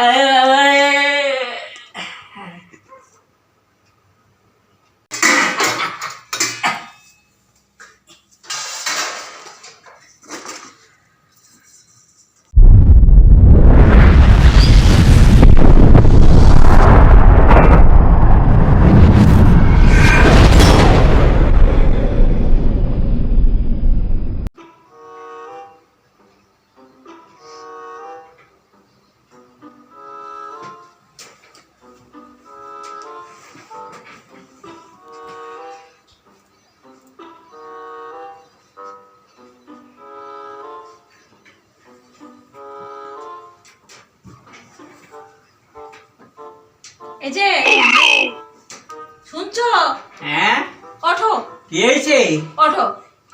আরে বাবা রে। এই যে শুনছো? হ্যাঁ, ওঠো কি হয়েছে? ওঠো।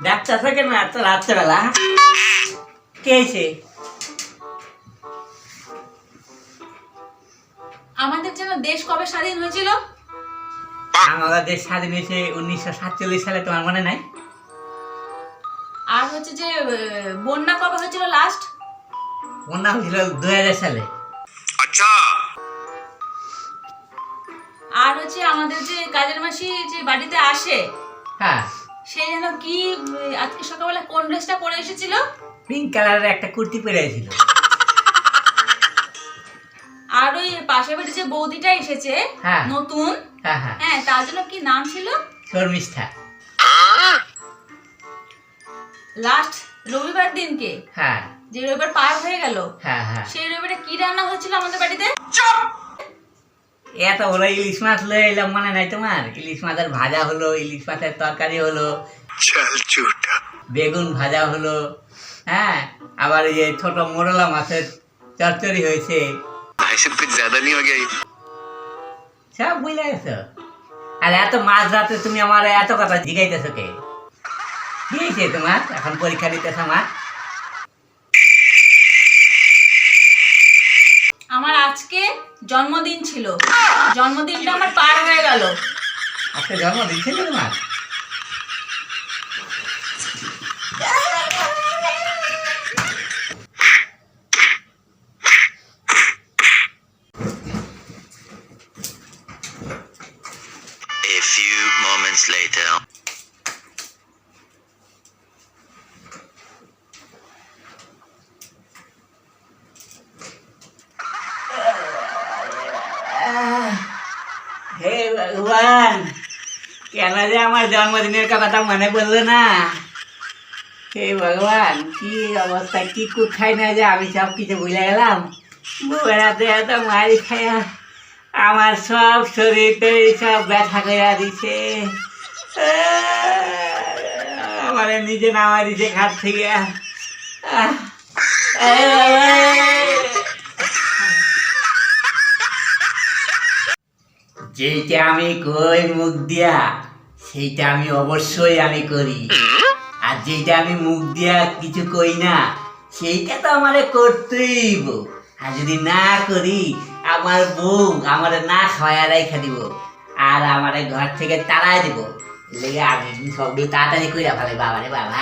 ডাক্তার থাকে না তো রাত্রেবেলা? কি হয়েছে? আমাদের যেন দেশ কবে স্বাধীন হয়েছিল? আমাদের দেশ স্বাধীন হয়েছে 1947 সালে, তোমার মনে নাই? আর হচ্ছে যে বন্যা কবে হয়েছিল লাস্ট? বন্যা হয়েছিল 2000 সালে। আচ্ছা, আর হচ্ছে আমাদের যে কাজের মাসি যে বাড়িতে আসে, হ্যাঁ, সে যেন কি আজকে সকালবেলা কোন ড্রেসটা পরে এসেছিল? পিঙ্ক কালারের একটা কুর্তি পরে ছিল। আর ওই পাশের বাড়ি যে বৌদিটা এসেছে হ্যাঁ। নতুন, হ্যাঁ হ্যাঁ, হ্যাঁ, তার জন্য কি নাম ছিল? শর্মিষ্ঠা। লাস্ট রবিবার দিনকে, হ্যাঁ যে রবিবার পার হয়ে গেল, হ্যাঁ হ্যাঁ, সেই রবিবারে কি রান্না হয়েছিল আমাদের বাড়িতে? এত বড় ইলিশ মাছ লয়ে এলাম, মনে নাই তোমার? ইলিশ মাছের ভাজা হলো, ইলিশ মাছের তরকারি হলো, চল ঝুটা। বেগুন ভাজা হলো, হ্যাঁ, আবার এই যে ছোট মোরলা মাছের চচ্চড়ি হয়েছে। भाई साहब कुछ ज्यादा नहीं हो गया ये? সব বুঝলে গেছো। আর এত মাঝ রাতে তুমি আমার এত কথা জিগাইতেছো কে? কি হয়েছে তোমার? এখন পরীক্ষা দিতেছ আমার? আমার আজকে জন্মদিন ছিল, জন্মদিনটা আমার পার হয়ে গেল। আজকে জন্মদিন ছিল তোমার? A few moments later. হে ভগবান, কেন যে আমার জন্মদিনের কথাটা মনে পড়লো না? হে ভগবান, কি অবস্থা, কি কুক খাই না যে আমি সব কিছু ভুলে গেলাম। বেড়াতে এত মারি খাইয়া আমার সব শরীরটা সব ব্যথা করে দিছে। আমার নিজে নামা দিছে খাট থেকে। যেইটা আমি কই মুখ দিয়া, সেইটা আমি অবশ্যই আমি করি। আর যেইটা আমি মুখ দিয়া কিছু কই না, সেইটা তো আমারে করতেই হইব। আর যদি না করি, আমার বউ আমারে না খাওয়ায় রেখে দিব, আর আমারে ঘর থেকে তাড়াই দিব। লেগে আমি সবগুলো তাড়াতাড়ি কইরা ফেলে। বাবা রে বাবা।